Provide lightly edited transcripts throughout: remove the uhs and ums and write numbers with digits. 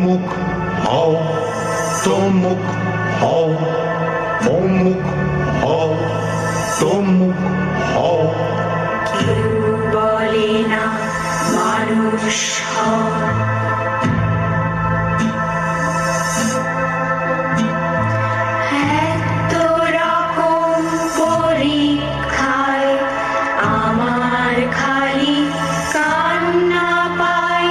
মুখ হও, মুখ হও, মুখ হও, মুখ হও। কেউ বলে না মানুষ হও, এত রকম পরীক্ষায় আমার খালি কান্না পাই,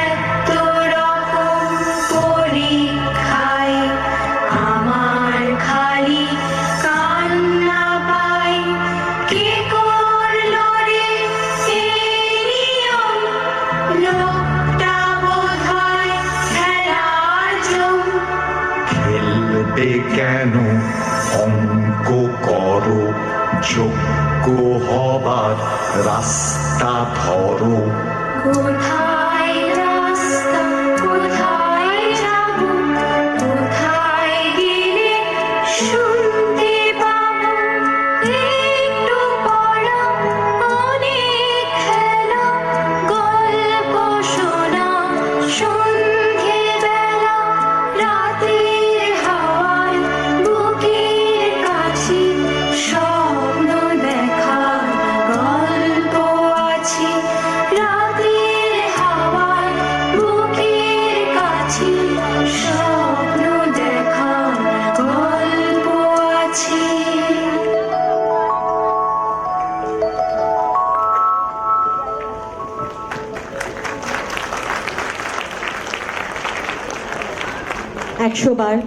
এত রকম পরীক্ষায় আমার খালি কান্না পাই। কে করলো রে এই নিয়ম, লোকটা বোধহয় খেলার জম। খেলবে কেন, অঙ্ক করো, যোগ্য হবার রাস্তা ধরো। কোথায় রাস্তা, কোথায় যাব, কোথায় গেলে শুনতে পাবো? একটু পড়া, অনেক খেলা, গল্প শোনা সন্ধেবেলা, রাতের হাওয়ায় বুকের কাছে স্বপ্ন দেখার গল্প আছে। রাতের হাওয়ায় বুকের কাছে স্বপ্ন দেখার গল্প আছে। একশো বার